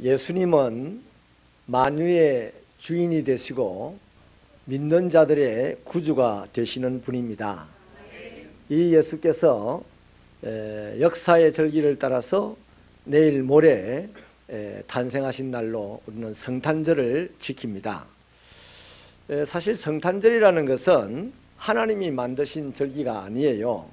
예수님은 만유의 주인이 되시고 믿는 자들의 구주가 되시는 분입니다. 이 예수께서 역사의 절기를 따라서 내일 모레 탄생하신 날로 우리는 성탄절을 지킵니다. 사실 성탄절이라는 것은 하나님이 만드신 절기가 아니에요.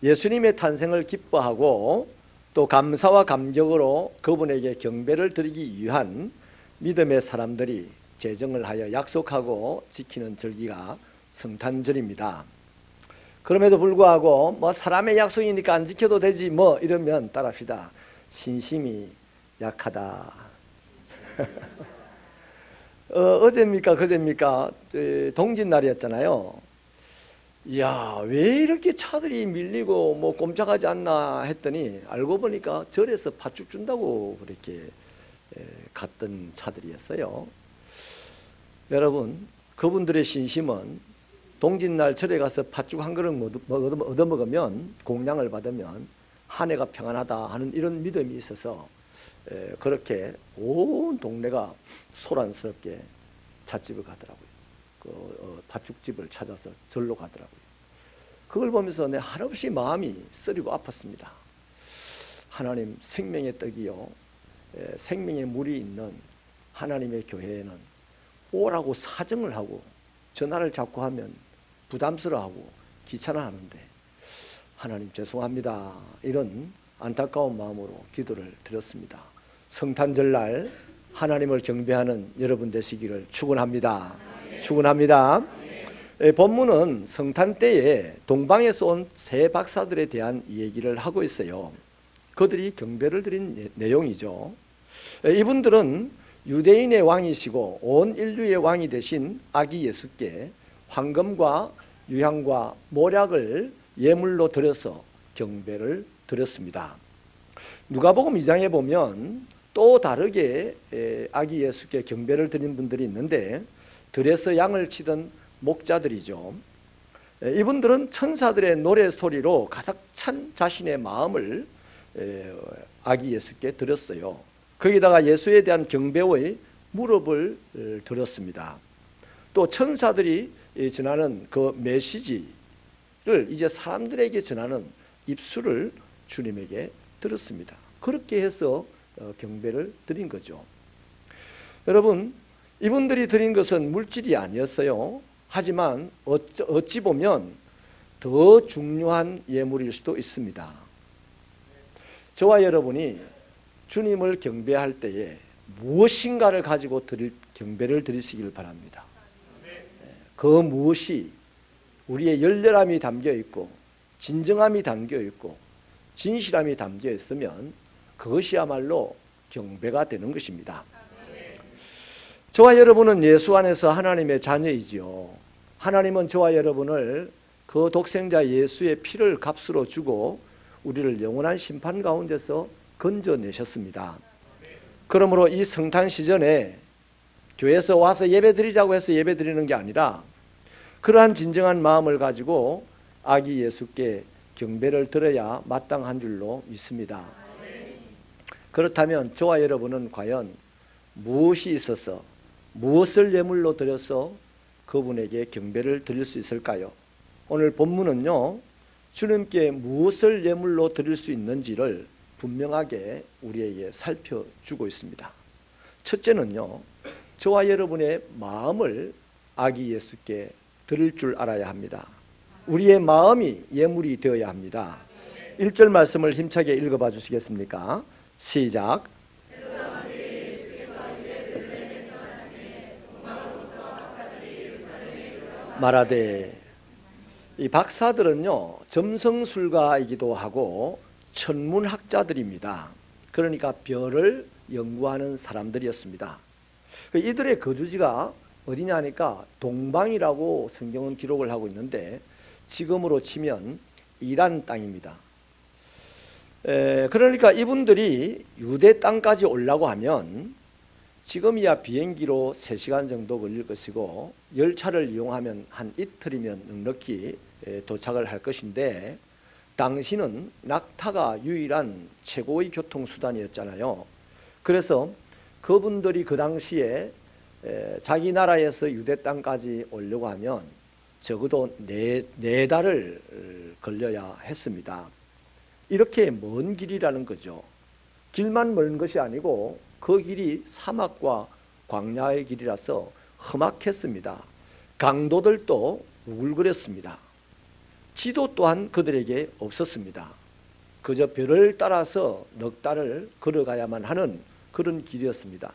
예수님의 탄생을 기뻐하고 또 감사와 감격으로 그분에게 경배를 드리기 위한 믿음의 사람들이 제정을 하여 약속하고 지키는 절기가 성탄절입니다. 그럼에도 불구하고 사람의 약속이니까 안 지켜도 되지 이러면 따라합시다. 신심이 약하다. 어제입니까 그제입니까 동짓날이었잖아요. 이야, 왜 이렇게 차들이 밀리고 꼼짝하지 않나 했더니 알고 보니까 절에서 팥죽 준다고 그렇게 갔던 차들이었어요. 여러분, 그분들의 신심은 동짓날 절에 가서 팥죽 한 그릇 얻어먹으면 공양을 받으면 한 해가 평안하다 하는 이런 믿음이 있어서 그렇게 온 동네가 소란스럽게 찻집을 가더라고요. 팥죽집을 찾아서 절로 가더라고요. 그걸 보면서 내 한없이 마음이 쓰리고 아팠습니다. 하나님 생명의 떡이요, 생명의 물이 있는 하나님의 교회에는 오라고 사정을 하고 전화를 자꾸 하면 부담스러워하고 귀찮아하는데 하나님 죄송합니다. 이런 안타까운 마음으로 기도를 드렸습니다. 성탄절날 하나님을 경배하는 여러분 되시기를 축원합니다. 축원합니다. 본문은 성탄 때에 동방에서 온 세 박사들에 대한 얘기를 하고 있어요. 그들이 경배를 드린 내용이죠. 이분들은 유대인의 왕이시고 온 인류의 왕이 되신 아기 예수께 황금과 유향과 모략을 예물로 드려서 경배를 드렸습니다. 누가복음 2장에 보면 또 다르게 아기 예수께 경배를 드린 분들이 있는데 들에서 양을 치던 목자들이죠. 이분들은 천사들의 노래소리로 가득 찬 자신의 마음을 아기 예수께 드렸어요. 거기다가 예수에 대한 경배의 무릎을 들었습니다. 또 천사들이 전하는 그 메시지를 이제 사람들에게 전하는 입술을 주님에게 들었습니다. 그렇게 해서 경배를 드린 거죠. 여러분, 이분들이 드린 것은 물질이 아니었어요. 하지만 어찌 보면 더 중요한 예물일 수도 있습니다. 저와 여러분이 주님을 경배할 때에 무엇인가를 가지고 경배를 드리시길 바랍니다. 그 무엇이 우리의 열렬함이 담겨 있고 진정함이 담겨 있고 진실함이 담겨 있으면 그것이야말로 경배가 되는 것입니다. 저와 여러분은 예수 안에서 하나님의 자녀이지요. 하나님은 저와 여러분을 그 독생자 예수의 피를 값으로 주고 우리를 영원한 심판 가운데서 건져내셨습니다. 그러므로 이 성탄 시즌에 교회에서 와서 예배드리자고 해서 예배드리는 게 아니라 그러한 진정한 마음을 가지고 아기 예수께 경배를 드려야 마땅한 줄로 믿습니다. 그렇다면 저와 여러분은 과연 무엇이 있어서 무엇을 예물로 드려서 그분에게 경배를 드릴 수 있을까요? 오늘 본문은요, 주님께 무엇을 예물로 드릴 수 있는지를 분명하게 우리에게 살펴주고 있습니다. 첫째는요, 저와 여러분의 마음을 아기 예수께 드릴 줄 알아야 합니다. 우리의 마음이 예물이 되어야 합니다. 1절 말씀을 힘차게 읽어봐 주시겠습니까? 시작. 말하되, 이 박사들은요, 점성술가이기도 하고 천문학자들입니다. 그러니까 별을 연구하는 사람들이었습니다. 이들의 거주지가 어디냐 하니까 동방이라고 성경은 기록을 하고 있는데 지금으로 치면 이란 땅입니다. 그러니까 이분들이 유대 땅까지 오려고 하면 지금이야 비행기로 3시간 정도 걸릴 것이고 열차를 이용하면 한 이틀이면 넉넉히 도착을 할 것인데 당시는 낙타가 유일한 최고의 교통수단이었잖아요. 그래서 그분들이 그 당시에 자기 나라에서 유대 땅까지 오려고 하면 적어도 네 달을 걸려야 했습니다. 이렇게 먼 길이라는 거죠. 길만 먼 것이 아니고 그 길이 사막과 광야의 길이라서 험악했습니다. 강도들도 우글거렸습니다. 지도 또한 그들에게 없었습니다. 그저 별을 따라서 넉 달을 걸어가야만 하는 그런 길이었습니다.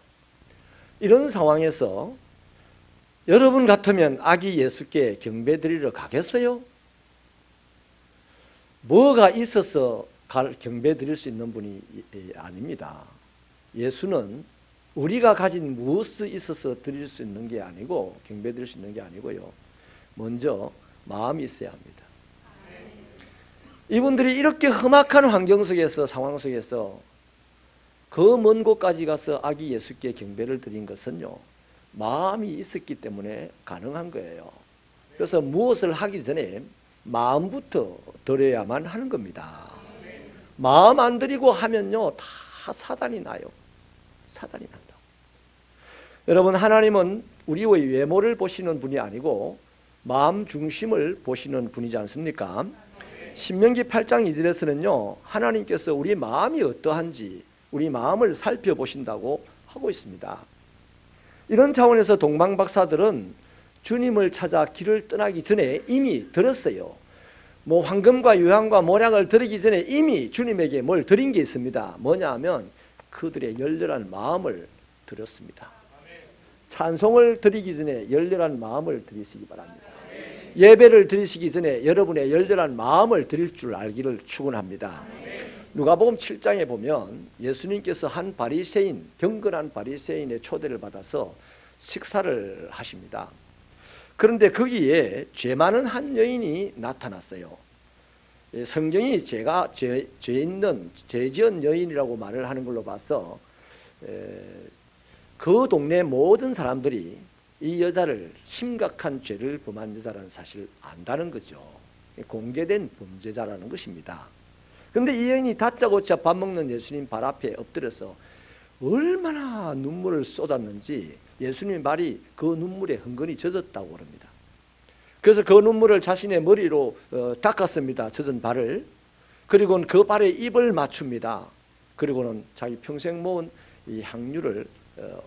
이런 상황에서 여러분 같으면 아기 예수께 경배드리러 가겠어요? 뭐가 있어서 경배드릴 수 있는 분이 아닙니다. 예수는 우리가 가진 무엇이 있어서 드릴 수 있는 게 아니고 경배드릴 수 있는 게 아니고요. 먼저 마음이 있어야 합니다. 이분들이 이렇게 험악한 환경 속에서 상황 속에서 그 먼 곳까지 가서 아기 예수께 경배를 드린 것은요. 마음이 있었기 때문에 가능한 거예요. 그래서 무엇을 하기 전에 마음부터 드려야만 하는 겁니다. 마음 안 드리고 하면요. 다 사단이 나요. 사단이 난다. 여러분 하나님은 우리의 외모를 보시는 분이 아니고 마음 중심을 보시는 분이지 않습니까? 신명기 8장 2절에서는요. 하나님께서 우리 마음이 어떠한지 우리 마음을 살펴보신다고 하고 있습니다. 이런 차원에서 동방박사들은 주님을 찾아 길을 떠나기 전에 이미 들었어요. 뭐 황금과 유향과 모략을 드리기 전에 이미 주님에게 뭘 드린 게 있습니다. 뭐냐 하면 그들의 열렬한 마음을 드렸습니다. 찬송을 드리기 전에 열렬한 마음을 드리시기 바랍니다. 예배를 드리시기 전에 여러분의 열렬한 마음을 드릴 줄 알기를 축원합니다. 누가복음 7장에 보면 예수님께서 한 바리새인, 경건한 바리새인의 초대를 받아서 식사를 하십니다. 그런데 거기에 죄 많은 한 여인이 나타났어요. 성경이 죄 지은 여인이라고 말을 하는 걸로 봐서 그 동네 모든 사람들이 이 여자를 심각한 죄를 범한 여자라는 사실을 안다는 거죠. 공개된 범죄자라는 것입니다. 그런데 이 여인이 다짜고짜 밥 먹는 예수님 발 앞에 엎드려서 얼마나 눈물을 쏟았는지 예수님 발이 그 눈물에 흥건히 젖었다고 그럽니다. 그래서 그 눈물을 자신의 머리로 닦았습니다. 젖은 발을. 그리고는 그 발에 입을 맞춥니다. 그리고는 자기 평생 모은 이 향유를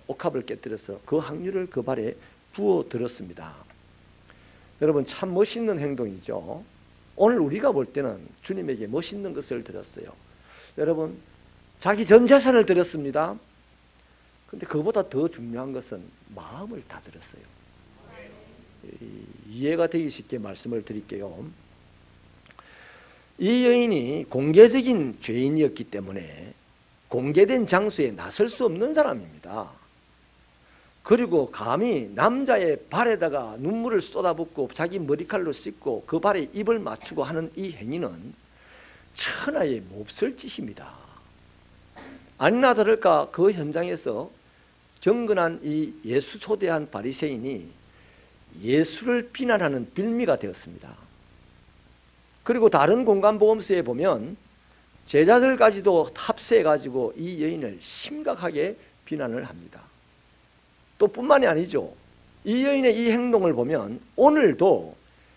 옥합을 깨뜨려서 그 향유를 그 발에 부어 들었습니다. 여러분 참 멋있는 행동이죠. 오늘 우리가 볼 때는 주님에게 멋있는 것을 드렸어요. 여러분 자기 전 재산을 드렸습니다. 그런데 그보다 더 중요한 것은 마음을 다 드렸어요. 이해가 되기 쉽게 말씀을 드릴게요. 이 여인이 공개적인 죄인이었기 때문에 공개된 장소에 나설 수 없는 사람입니다. 그리고 감히 남자의 발에다가 눈물을 쏟아붓고 자기 머리칼로 씻고 그 발에 입을 맞추고 하는 이 행위는 천하의 몹쓸 짓입니다. 아니나 다를까 그 현장에서 경건한 이 예수 초대한 바리새인이 예수를 비난하는 빌미가 되었습니다. 그리고 다른 공간보험서에 보면 제자들까지도 합세해가지고 이 여인을 심각하게 비난을 합니다. 또 뿐만이 아니죠. 이 여인의 이 행동을 보면 오늘도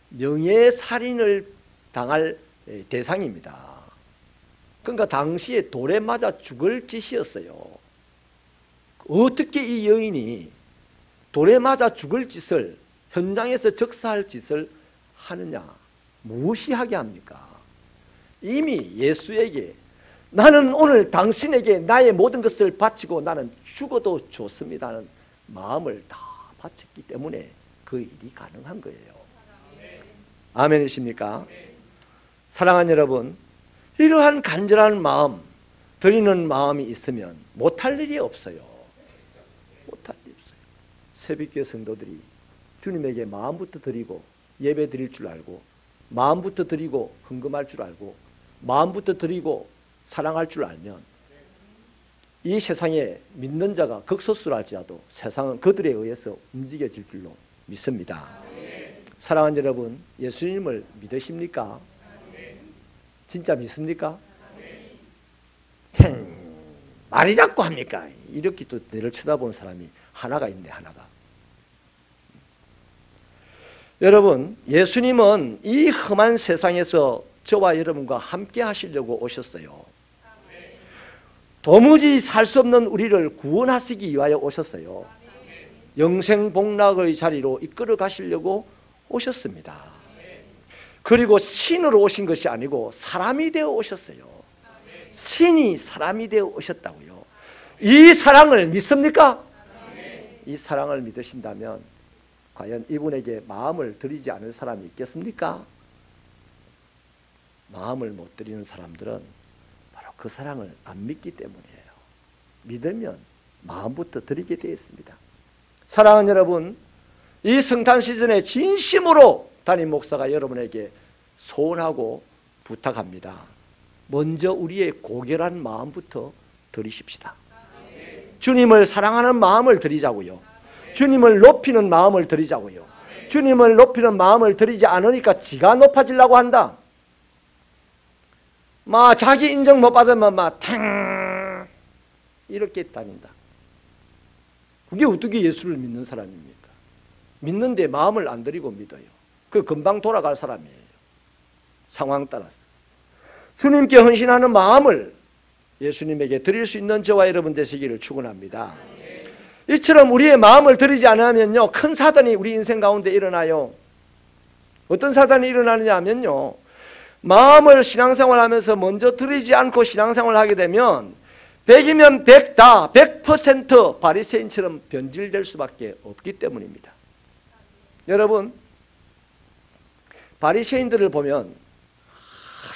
명예살인을 당할 대상입니다. 그러니까 당시에 돌에 맞아 죽을 짓이었어요. 어떻게 이 여인이 돌에 맞아 죽을 짓을 현장에서 적사할 짓을 하느냐, 무시하게 합니까? 이미 예수에게 나는 오늘 당신에게 나의 모든 것을 바치고 나는 죽어도 좋습니다는 마음을 다 바쳤기 때문에 그 일이 가능한 거예요. 아멘이십니까? 사랑하는 여러분, 이러한 간절한 마음, 드리는 마음이 있으면 못할 일이 없어요. 못할 일이 없어요. 새벽교회 성도들이 주님에게 마음부터 드리고 예배 드릴 줄 알고 마음부터 드리고 헌금할 줄 알고 마음부터 드리고 사랑할 줄 알면 이 세상에 믿는 자가 극소수랄지라도 세상은 그들에 의해서 움직여질 줄로 믿습니다. 사랑하는 여러분, 예수님을 믿으십니까? 진짜 믿습니까? 많이 잡고 합니까? 이렇게 또 내를 쳐다보는 사람이 하나가 있네, 하나가. 여러분, 예수님은 이 험한 세상에서 저와 여러분과 함께 하시려고 오셨어요. 도무지 살 수 없는 우리를 구원하시기 위하여 오셨어요. 영생복락의 자리로 이끌어 가시려고 오셨습니다. 그리고 신으로 오신 것이 아니고 사람이 되어 오셨어요. 신이 사람이 되어 오셨다고요. 이 사랑을 믿습니까? 이 사랑을 믿으신다면 과연 이분에게 마음을 드리지 않을 사람이 있겠습니까? 마음을 못 드리는 사람들은 바로 그 사랑을 안 믿기 때문이에요. 믿으면 마음부터 드리게 되어 있습니다. 사랑하는 여러분, 이 성탄 시즌에 진심으로 담임 목사가 여러분에게 소원하고 부탁합니다. 먼저 우리의 고결한 마음부터 드리십시다. 주님을 사랑하는 마음을 드리자고요. 주님을 높이는 마음을 드리자고요. 주님을 높이는 마음을 드리지 않으니까 지가 높아지려고 한다. 자기 인정 못 받으면 탱 이렇게 다닌다. 그게 어떻게 예수를 믿는 사람입니까? 믿는데 마음을 안 들이고 믿어요. 그 금방 돌아갈 사람이에요. 상황 따라서. 주님께 헌신하는 마음을 예수님에게 드릴 수 있는 저와 여러분 되시기를 축원합니다. 이처럼 우리의 마음을 드리지 않으면요, 큰 사단이 우리 인생 가운데 일어나요. 어떤 사단이 일어나느냐 하면요, 마음을 신앙생활 하면서 먼저 드리지 않고 신앙생활을 하게 되면 100이면 100 다 100% 바리새인처럼 변질될 수밖에 없기 때문입니다. 여러분, 바리새인들을 보면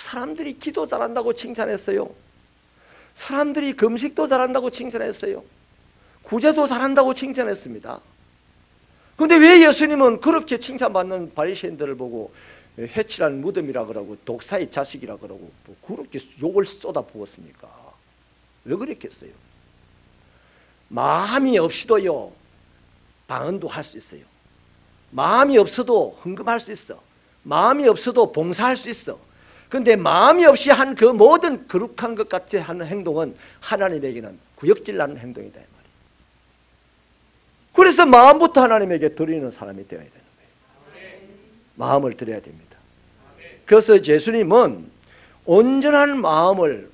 사람들이 기도 잘한다고 칭찬했어요. 사람들이 금식도 잘한다고 칭찬했어요. 구제도 잘한다고 칭찬했습니다. 그런데 왜 예수님은 그렇게 칭찬받는 바리새인들을 보고 회칠한 무덤이라 그러고 독사의 자식이라 그러고 그렇게 욕을 쏟아부었습니까? 왜 그랬겠어요? 마음이 없이도요, 방언도 할 수 있어요. 마음이 없어도 헌금할 수 있어. 마음이 없어도 봉사할 수 있어. 그런데 마음이 없이 한 그 모든 거룩한 것 같이 하는 행동은 하나님에게는 구역질 나는 행동이다, 이 말이에요. 그래서 마음부터 하나님에게 드리는 사람이 되어야 되는 거예요. 마음을 드려야 됩니다. 그래서 예수님은 온전한 마음을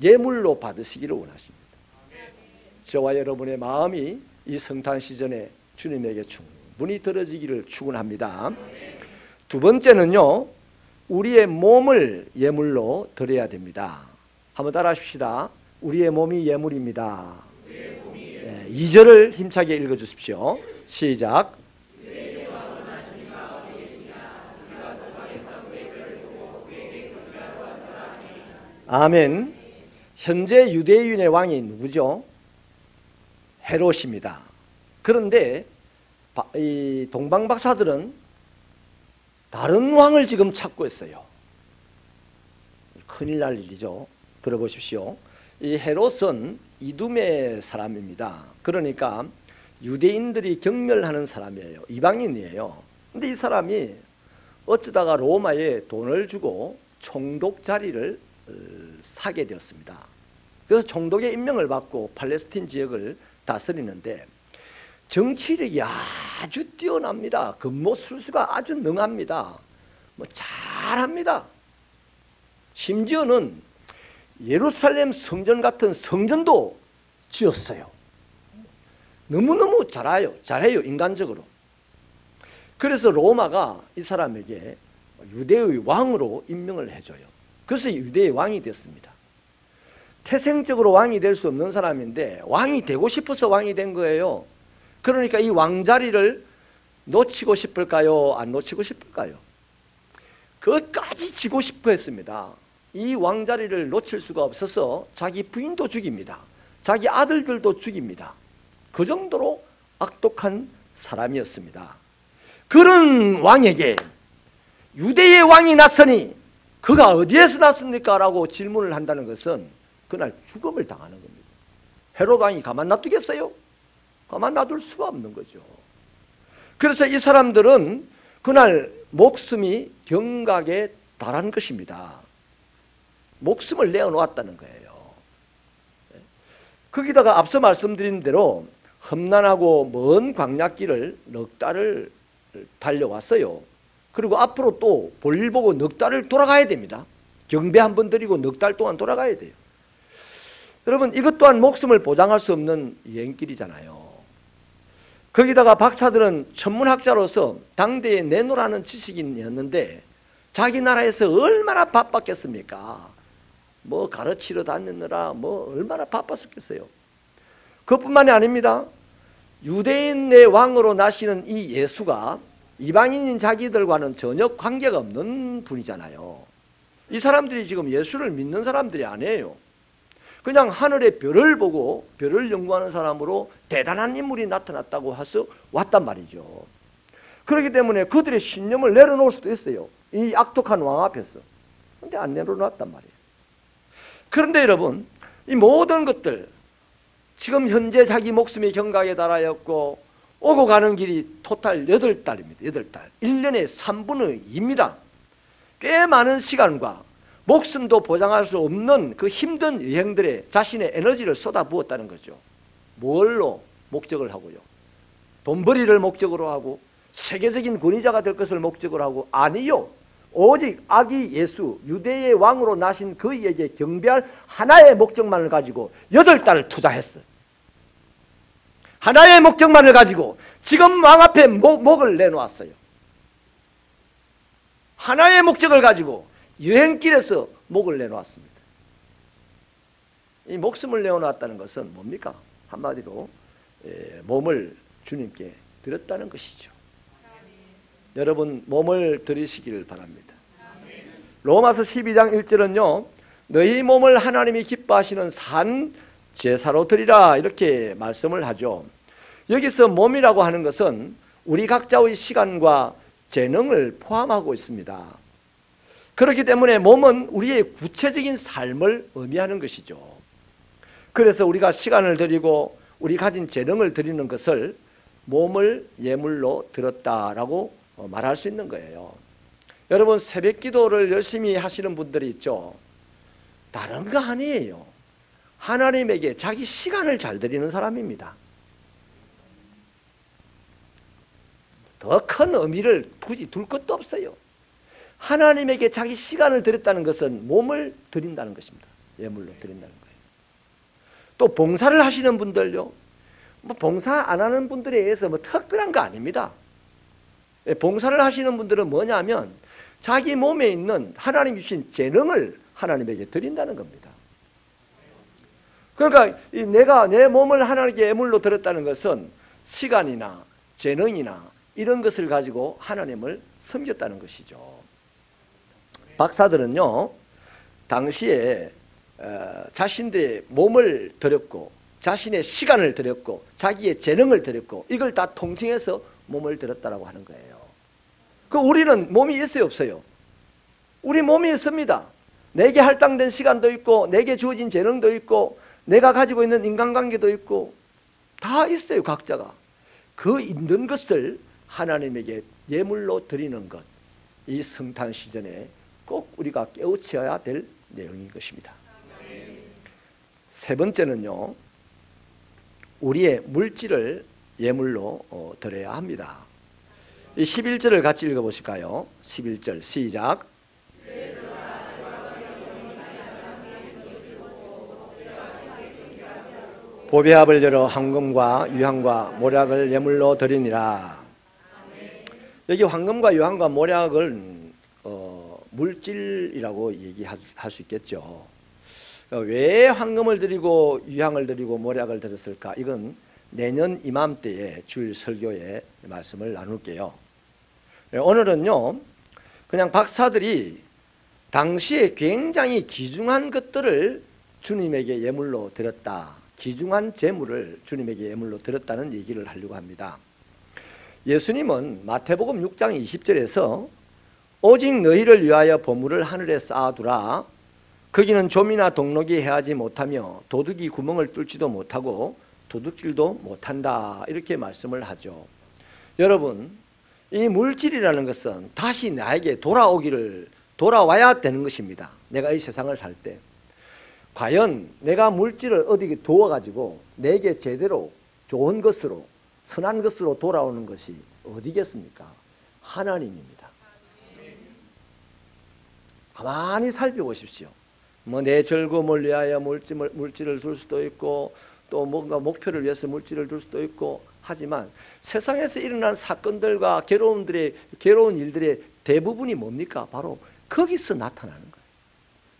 예물로 받으시기를 원하십니다. 저와 여러분의 마음이 이 성탄 시즌에 주님에게 충분히 들어지기를 축원합니다. 두 번째는요, 우리의 몸을 예물로 드려야 됩니다. 한번 따라 하십시다. 우리의 몸이 예물입니다. 2절을 힘차게 읽어주십시오. 시작. 아멘. 현재 유대인의 왕이 누구죠? 헤롯입니다. 그런데 이 동방박사들은 다른 왕을 지금 찾고 있어요. 큰일 날 일이죠. 들어보십시오. 이 헤롯은 이두메 사람입니다. 그러니까 유대인들이 경멸하는 사람이에요. 이방인이에요. 근데 이 사람이 어쩌다가 로마에 돈을 주고 총독 자리를 사게 되었습니다. 그래서 총독의 임명을 받고 팔레스틴 지역을 다스리는데 정치력이 아주 뛰어납니다. 근모술수가 아주 능합니다. 잘합니다. 심지어는 예루살렘 성전 같은 성전도 지었어요. 너무너무 잘해요, 인간적으로. 그래서 로마가 이 사람에게 유대의 왕으로 임명을 해줘요. 그래서 유대의 왕이 됐습니다. 태생적으로 왕이 될 수 없는 사람인데 왕이 되고 싶어서 왕이 된 거예요. 그러니까 이 왕자리를 놓치고 싶을까요? 안 놓치고 싶을까요? 그것까지 지고 싶어 했습니다. 이 왕자리를 놓칠 수가 없어서 자기 부인도 죽입니다. 자기 아들들도 죽입니다. 그 정도로 악독한 사람이었습니다. 그런 왕에게 유대의 왕이 났으니 그가 어디에서 났습니까? 라고 질문을 한다는 것은 그날 죽음을 당하는 겁니다. 헤롯 왕이 가만 놔두겠어요? 가만 놔둘 수가 없는 거죠. 그래서 이 사람들은 그날 목숨이 경각에 달한 것입니다. 목숨을 내어놓았다는 거예요. 거기다가 앞서 말씀드린 대로 험난하고 먼 광야길을 넉 달을 달려왔어요. 그리고 앞으로 또 볼일 보고 넉 달을 돌아가야 됩니다. 경배 한 번 드리고 넉 달 동안 돌아가야 돼요. 여러분, 이것 또한 목숨을 보장할 수 없는 여행길이잖아요. 거기다가 박사들은 천문학자로서 당대에 내노라는 지식인이었는데 자기 나라에서 얼마나 바빴겠습니까? 뭐 가르치러 다니느라 뭐 얼마나 바빴었겠어요. 그것뿐만이 아닙니다. 유대인의 왕으로 나시는 이 예수가 이방인인 자기들과는 전혀 관계가 없는 분이잖아요. 이 사람들이 지금 예수를 믿는 사람들이 아니에요. 그냥 하늘의 별을 보고 별을 연구하는 사람으로 대단한 인물이 나타났다고 해서 왔단 말이죠. 그렇기 때문에 그들의 신념을 내려놓을 수도 있어요. 이 악독한 왕 앞에서. 그런데 안 내려놨단 말이에요. 그런데 여러분, 이 모든 것들 지금 현재 자기 목숨이 경각에 달하였고 오고 가는 길이 토탈 8달입니다. 8달. 1년에 3분의 2입니다. 꽤 많은 시간과 목숨도 보장할 수 없는 그 힘든 여행들에 자신의 에너지를 쏟아부었다는 거죠. 뭘로 목적을 하고요? 돈벌이를 목적으로 하고 세계적인 권위자가 될 것을 목적으로 하고 아니요. 오직 아기 예수, 유대의 왕으로 나신 그에게 경배할 하나의 목적만을 가지고 8달을 투자했어요. 하나의 목적만을 가지고 지금 왕 앞에 목을 내놓았어요. 하나의 목적을 가지고 여행길에서 목을 내놓았습니다. 이 목숨을 내어놨다는 것은 뭡니까? 한마디로 몸을 주님께 드렸다는 것이죠. 여러분, 몸을 드리시기를 바랍니다. 로마서 12장 1절은요. 너희 몸을 하나님이 기뻐하시는 산 제사로 드리라 이렇게 말씀을 하죠. 여기서 몸이라고 하는 것은 우리 각자의 시간과 재능을 포함하고 있습니다. 그렇기 때문에 몸은 우리의 구체적인 삶을 의미하는 것이죠. 그래서 우리가 시간을 드리고 우리 가진 재능을 드리는 것을 몸을 예물로 드렸다라고 말할 수 있는 거예요. 여러분, 새벽 기도를 열심히 하시는 분들이 있죠. 다른 거 아니에요. 하나님에게 자기 시간을 잘 드리는 사람입니다. 더 큰 의미를 굳이 둘 것도 없어요. 하나님에게 자기 시간을 드렸다는 것은 몸을 드린다는 것입니다. 예물로 드린다는 거예요. 또 봉사를 하시는 분들요. 뭐 봉사 안 하는 분들에 의해서 뭐 특별한 거 아닙니다. 봉사를 하시는 분들은 뭐냐면 자기 몸에 있는 하나님 주신 재능을 하나님에게 드린다는 겁니다. 그러니까 내가 내 몸을 하나님께 예물로 드렸다는 것은 시간이나 재능이나 이런 것을 가지고 하나님을 섬겼다는 것이죠. 박사들은요, 당시에 자신들의 몸을 드렸고 자신의 시간을 드렸고 자기의 재능을 드렸고 이걸 다 통칭해서 몸을 드렸다라고 하는 거예요. 그 우리는 몸이 있어요, 없어요? 우리 몸이 있습니다. 내게 할당된 시간도 있고 내게 주어진 재능도 있고 내가 가지고 있는 인간관계도 있고 다 있어요, 각자가. 그 있는 것을 하나님에게 예물로 드리는 것, 이 성탄 시즌에 꼭 우리가 깨우쳐야 될 내용인 것입니다. 세 번째는요, 우리의 물질을 예물로 드려야 합니다. 이 11절을 같이 읽어보실까요? 11절 시작. 보배합을 열어 황금과 유향과 모략을 예물로 드리니라. 여기 황금과 유향과 모략을 물질이라고 얘기할 수 있겠죠. 왜 황금을 드리고 유향을 드리고 모략을 드렸을까? 이건 내년 이맘때에 주일 설교에 말씀을 나눌게요. 오늘은요, 그냥 박사들이 당시에 굉장히 귀중한 것들을 주님에게 예물로 드렸다. 귀중한 재물을 주님에게 예물로 드렸다는 얘기를 하려고 합니다. 예수님은 마태복음 6장 20절에서 오직 너희를 위하여 보물을 하늘에 쌓아두라. 거기는 좀이나 동록이 해하지 못하며 도둑이 구멍을 뚫지도 못하고 도둑질도 못한다. 이렇게 말씀을 하죠. 여러분, 이 물질이라는 것은 다시 나에게 돌아와야 되는 것입니다. 내가 이 세상을 살 때. 과연 내가 물질을 어디 두어가지고 내게 제대로 좋은 것으로 선한 것으로 돌아오는 것이 어디겠습니까? 하나님입니다. 가만히 살펴보십시오. 뭐 내 즐거움을 위하여 물질을 줄 수도 있고 또 뭔가 목표를 위해서 물질을 줄 수도 있고 하지만 세상에서 일어난 사건들과 괴로운 일들의 대부분이 뭡니까? 바로 거기서 나타나는 거예요.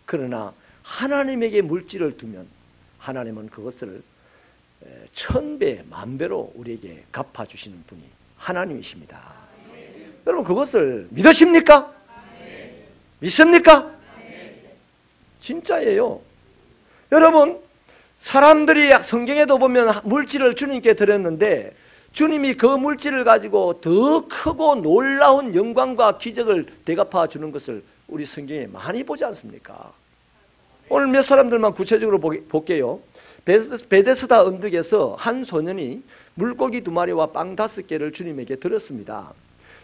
그러나 하나님에게 물질을 두면 하나님은 그것을 1000배, 만배로 우리에게 갚아주시는 분이 하나님이십니다. 여러분 그것을 믿으십니까? 믿습니까? 진짜예요. 여러분 사람들이 성경에도 보면 물질을 주님께 드렸는데 주님이 그 물질을 가지고 더 크고 놀라운 영광과 기적을 대갚아 주는 것을 우리 성경에 많이 보지 않습니까? 오늘 몇 사람들만 구체적으로 볼게요. 베데스다 언덕에서 한 소년이 물고기 2마리와 빵 5개를 주님에게 드렸습니다.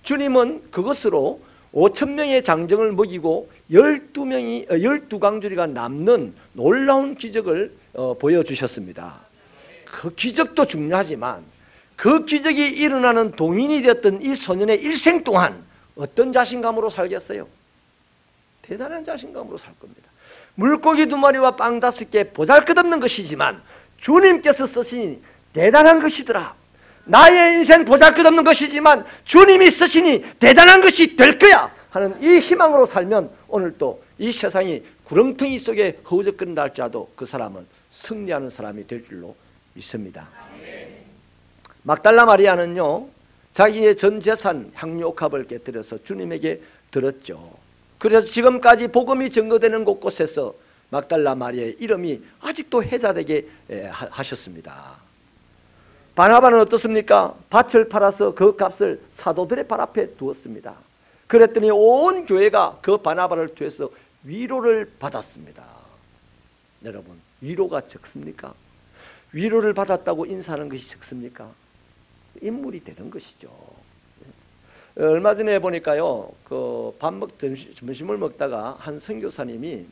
주님은 그것으로 5,000명의 장정을 먹이고 12강주리가 남는 놀라운 기적을 보여주셨습니다. 그 기적도 중요하지만 그 기적이 일어나는 동인이 되었던 이 소년의 일생 동안 어떤 자신감으로 살겠어요? 대단한 자신감으로 살 겁니다. 물고기 2마리와 빵 5개 보잘것없는 것이지만 주님께서 쓰시니 대단한 것이더라. 나의 인생 보잘것없는 것이지만 주님이 쓰시니 대단한 것이 될 거야 하는 이 희망으로 살면 오늘 또 이 세상이 구렁텅이 속에 허우적거린다 할지라도 그 사람은 승리하는 사람이 될 줄로 믿습니다. 막달라 마리아는요 자기의 전 재산 향유옥합을 깨뜨려서 주님에게 드렸죠. 그래서 지금까지 복음이 증거되는 곳곳에서 막달라 마리아의 이름이 아직도 회자되게 하셨습니다. 바나바는 어떻습니까? 밭을 팔아서 그 값을 사도들의 발 앞에 두었습니다. 그랬더니 온 교회가 그 바나바를 통해서 위로를 받았습니다. 여러분, 위로가 적습니까? 위로를 받았다고 인사하는 것이 적습니까? 인물이 되는 것이죠. 얼마 전에 보니까요, 점심을 먹다가 한 선교사님이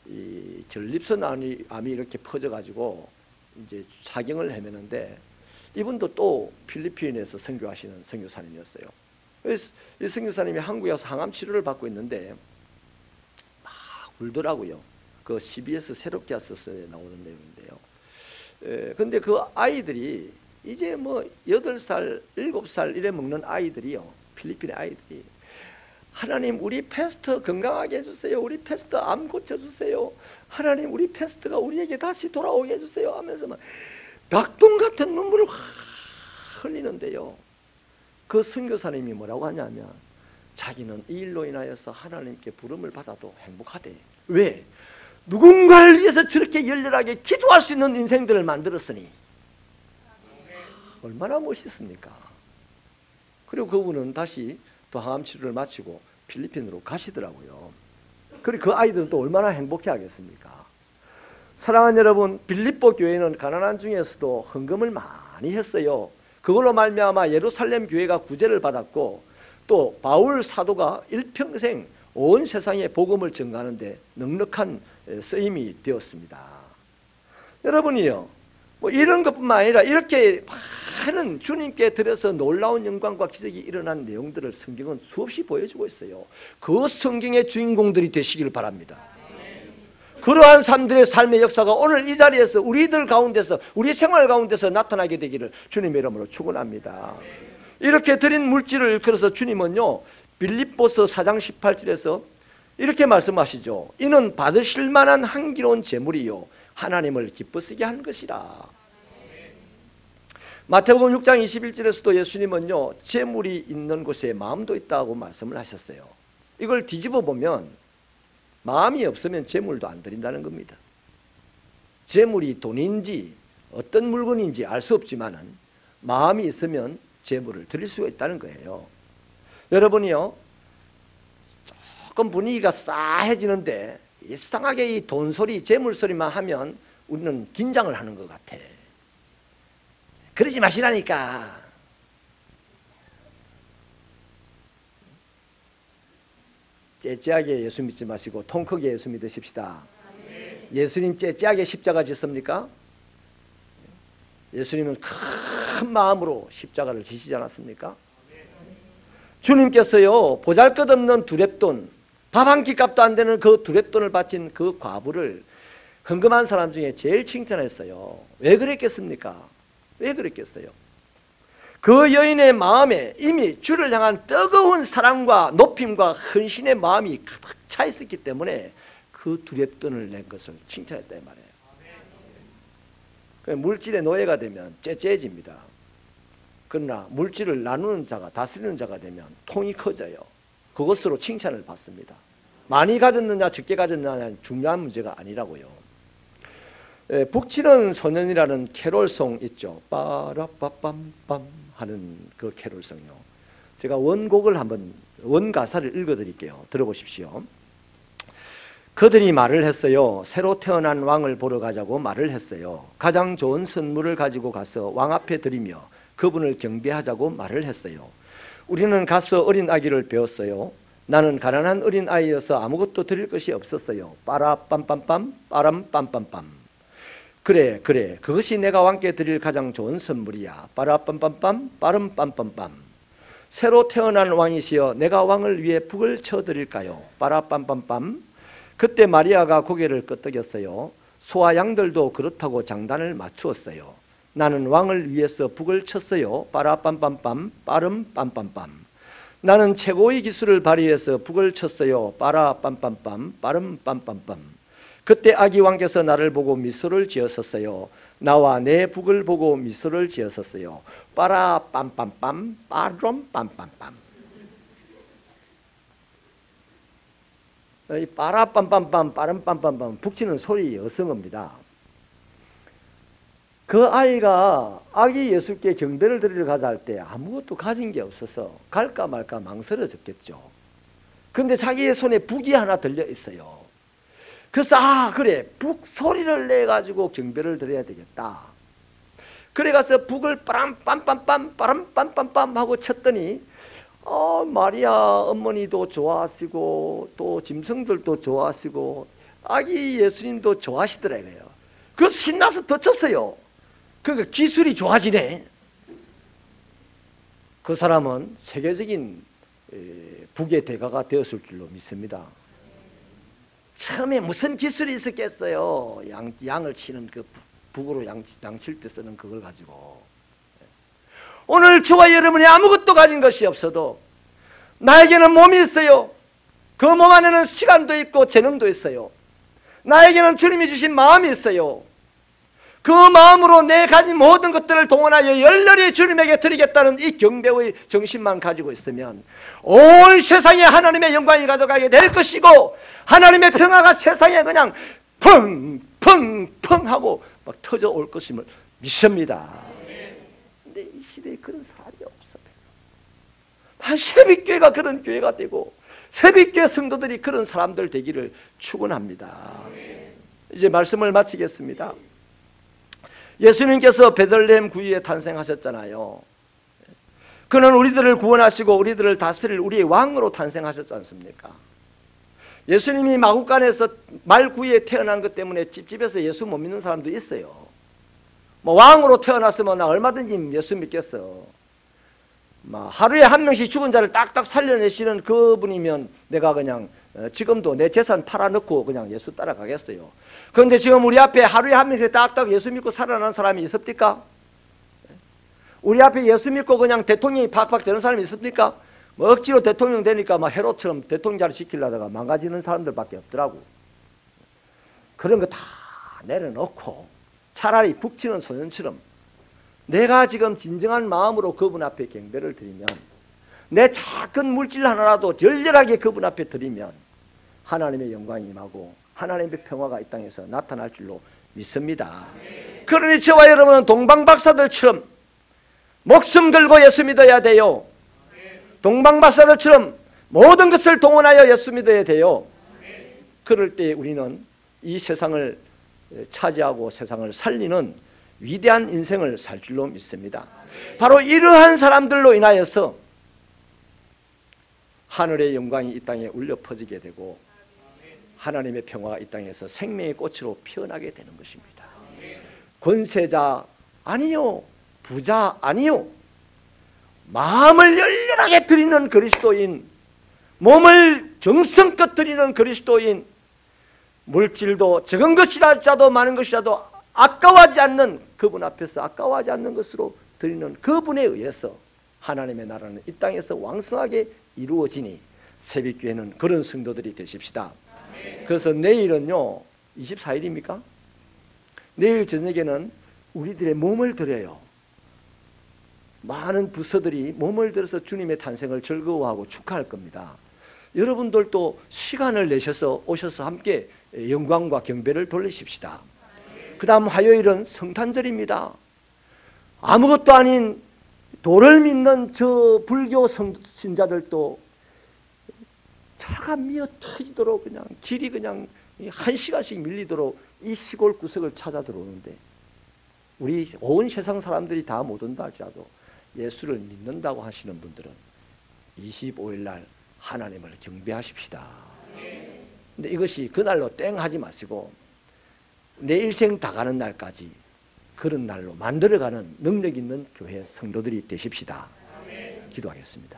이 전립선 암이 이렇게 퍼져가지고 이제 사경을 헤매는데 이분도 또 필리핀에서 선교하시는 선교사님이었어요. 이 선교사님이 한국에 와서 항암 치료를 받고 있는데 막 울더라고요. 그 CBS 새롭게 왔었어요. 나오는 내용인데요. 근데 그 아이들이 이제 뭐 8살, 7살 이래 먹는 아이들이요. 필리핀의 아이들이 하나님 우리 패스터 건강하게 해주세요. 우리 패스터 암 고쳐주세요. 하나님 우리 패스터가 우리에게 다시 돌아오게 해주세요 하면서 막 닭똥 같은 눈물을 흘리는데요. 그 선교사님이 뭐라고 하냐면 자기는 이 일로 인하여서 하나님께 부름을 받아도 행복하대. 왜? 누군가를 위해서 저렇게 열렬하게 기도할 수 있는 인생들을 만들었으니 얼마나 멋있습니까? 그리고 그분은 다시 또 항암 치료를 마치고 필리핀으로 가시더라고요. 그리고 그 아이들은 또 얼마나 행복해 하겠습니까? 사랑하는 여러분, 빌립보 교회는 가난한 중에서도 헌금을 많이 했어요. 그걸로 말미암아 예루살렘 교회가 구제를 받았고 또 바울 사도가 일평생 온 세상에 복음을 전가하는데 넉넉한 쓰임이 되었습니다. 여러분이요, 뭐 이런 것뿐만 아니라 이렇게 많은 주님께 드려서 놀라운 영광과 기적이 일어난 내용들을 성경은 수없이 보여주고 있어요. 그 성경의 주인공들이 되시길 바랍니다. 그러한 사람들의 삶의 역사가 오늘 이 자리에서 우리들 가운데서 우리 생활 가운데서 나타나게 되기를 주님의 이름으로 축원합니다. 이렇게 드린 물질을 일컬어서 주님은요 빌립보서 4장 18절에서 이렇게 말씀하시죠. 이는 받으실 만한 향기로운 제물이요 하나님을 기쁘시게 한 것이라. 마태복음 6장 21절에서도 예수님은요 제물이 있는 곳에 마음도 있다고 말씀을 하셨어요. 이걸 뒤집어 보면 마음이 없으면 제물도 안 드린다는 겁니다. 제물이 돈인지 어떤 물건인지 알 수 없지만은 마음이 있으면 제물을 드릴 수가 있다는 거예요. 여러분이요 조금 분위기가 싸해지는데 이상하게 이 돈소리, 재물소리만 하면 우리는 긴장을 하는 것 같아. 그러지 마시라니까. 째째하게 예수 믿지 마시고 통 크게 예수 믿으십시다. 예수님 째째하게 십자가 짓습니까? 예수님은 큰 마음으로 십자가를 지시지 않았습니까? 주님께서요, 보잘것없는 두렙돈, 밥 한 끼 값도 안 되는 그 두렙돈을 바친 그 과부를 헌금한 사람 중에 제일 칭찬했어요. 왜 그랬겠습니까? 왜 그랬겠어요? 그 여인의 마음에 이미 주를 향한 뜨거운 사랑과 높임과 헌신의 마음이 가득 차 있었기 때문에 그 두렙돈을 낸 것을 칭찬했다 이 말이에요. 물질의 노예가 되면 째째해집니다. 그러나 물질을 나누는 자가, 다스리는 자가 되면 통이 커져요. 그것으로 칭찬을 받습니다. 많이 가졌느냐 적게 가졌느냐는 중요한 문제가 아니라고요. 북치는 소년이라는 캐롤송 있죠. 빠라빠빰빰 하는 그 캐롤송이요. 제가 원곡을 한번, 원가사를 읽어드릴게요. 들어보십시오. 그들이 말을 했어요. 새로 태어난 왕을 보러 가자고 말을 했어요. 가장 좋은 선물을 가지고 가서 왕 앞에 드리며 그분을 경배하자고 말을 했어요. 우리는 가서 어린 아기를 배웠어요. 나는 가난한 어린 아이여서 아무것도 드릴 것이 없었어요. 빠라빰빰빰 빠람빰빰빰. 그래 그것이 내가 왕께 드릴 가장 좋은 선물이야. 빠라빰빰빰 빠름빰빰빰. 새로 태어난 왕이시여 내가 왕을 위해 북을 쳐드릴까요? 빠라빰빰빰. 그때 마리아가 고개를 끄덕였어요. 소와 양들도 그렇다고 장단을 맞추었어요. 나는 왕을 위해서 북을 쳤어요. 빠라빰빰빰 빠름빰빰빰. 나는 최고의 기술을 발휘해서 북을 쳤어요. 빠라빰빰빰 빠름빰빰빰. 그때 아기 왕께서 나를 보고 미소를 지었었어요. 나와 내 북을 보고 미소를 지었었어요. 빠라빰빰빰 빠름빰빰빰. 이 빠라빰빰빰 빠름빰빰빰 북치는 소리 여성어입니다. 그 아이가 아기 예수께 경배를 드리러 가자 할 때 아무것도 가진 게 없어서 갈까 말까 망설여졌겠죠. 그런데 자기의 손에 북이 하나 들려 있어요. 그래서 그래 북 소리를 내가지고 경배를 드려야 되겠다. 그래 가서 북을 빠람빰빰빰 빠람빰빰빰 하고 쳤더니 마리아 어머니도 좋아하시고 또 짐승들도 좋아하시고 아기 예수님도 좋아하시더라고요. 그래서 신나서 더 쳤어요. 그러니까 기술이 좋아지네. 그 사람은 세계적인 북의 대가가 되었을 줄로 믿습니다. 처음에 무슨 기술이 있었겠어요. 양을 치는 그 북으로 양 칠 때 쓰는 그걸 가지고. 오늘 저와 여러분이 아무것도 가진 것이 없어도 나에게는 몸이 있어요. 그 몸 안에는 시간도 있고 재능도 있어요. 나에게는 주님이 주신 마음이 있어요. 그 마음으로 내 가진 모든 것들을 동원하여 열렬히 주님에게 드리겠다는 이 경배의 정신만 가지고 있으면 온 세상에 하나님의 영광이 가져가게 될 것이고 하나님의 평화가 세상에 그냥 펑펑펑 하고 막 터져 올 것임을 믿습니다. 근데 이 시대에 그런 사람이 없어요. 한 새벽교회가 그런 교회가 되고 새벽교회 성도들이 그런 사람들 되기를 축원합니다. 이제 말씀을 마치겠습니다. 예수님께서 베들레헴 구유에 탄생하셨잖아요. 그는 우리들을 구원하시고 우리들을 다스릴 우리의 왕으로 탄생하셨지 않습니까? 예수님이 마구간에서 말구유에 태어난 것 때문에 집집에서 예수 못 믿는 사람도 있어요. 왕으로 태어났으면 나 얼마든지 예수 믿겠어. 하루에 한 명씩 죽은 자를 딱딱 살려내시는 그분이면 내가 그냥 지금도 내 재산 팔아넣고 그냥 예수 따라가겠어요. 그런데 지금 우리 앞에 하루에 한 명씩 딱딱 예수 믿고 살아난 사람이 있습니까? 우리 앞에 예수 믿고 그냥 대통령이 팍팍 되는 사람이 있습니까? 억지로 대통령 되니까 헤롯처럼 대통령 자리 지키려다가 망가지는 사람들밖에 없더라고. 그런 거 다 내려놓고 차라리 북치는 소년처럼 내가 지금 진정한 마음으로 그분 앞에 경배를 드리면 내 작은 물질 하나라도 열렬하게 그분 앞에 드리면 하나님의 영광이 임하고 하나님의 평화가 이 땅에서 나타날 줄로 믿습니다. 그러니 저와 여러분은 동방박사들처럼 목숨 걸고 예수 믿어야 돼요. 동방박사들처럼 모든 것을 동원하여 예수 믿어야 돼요. 그럴 때 우리는 이 세상을 차지하고 세상을 살리는 위대한 인생을 살 줄로 믿습니다. 바로 이러한 사람들로 인하여서 하늘의 영광이 이 땅에 울려 퍼지게 되고 하나님의 평화가 이 땅에서 생명의 꽃으로 피어나게 되는 것입니다. 권세자 아니요, 부자 아니요, 마음을 열렬하게 드리는 그리스도인, 몸을 정성껏 드리는 그리스도인, 물질도 적은 것이라 할지라도 많은 것이라도 아까워하지 않는, 그분 앞에서 아까워하지 않는 것으로 드리는 그분에 의해서 하나님의 나라는 이 땅에서 왕성하게 이루어지니 새벽교회는 그런 성도들이 되십시다. 그래서 내일은요, 24일입니까? 내일 저녁에는 우리들의 몸을 드려요. 많은 부서들이 몸을 들어서 주님의 탄생을 즐거워하고 축하할 겁니다. 여러분들도 시간을 내셔서 오셔서 함께 영광과 경배를 돌리십시다. 그 다음 화요일은 성탄절입니다. 아무것도 아닌 돌을 믿는 저 불교 신자들도 차가 미어 터지도록 그냥 길이 그냥 1시간씩 밀리도록 이 시골 구석을 찾아 들어오는데, 우리 온 세상 사람들이 다 못 온다 할지라도 예수를 믿는다고 하시는 분들은 25일 날 하나님을 경배하십시다. 근데 이것이 그날로 땡 하지 마시고 내 일생 다 가는 날까지 그런 날로 만들어가는 능력 있는 교회 성도들이 되십시다. 기도하겠습니다.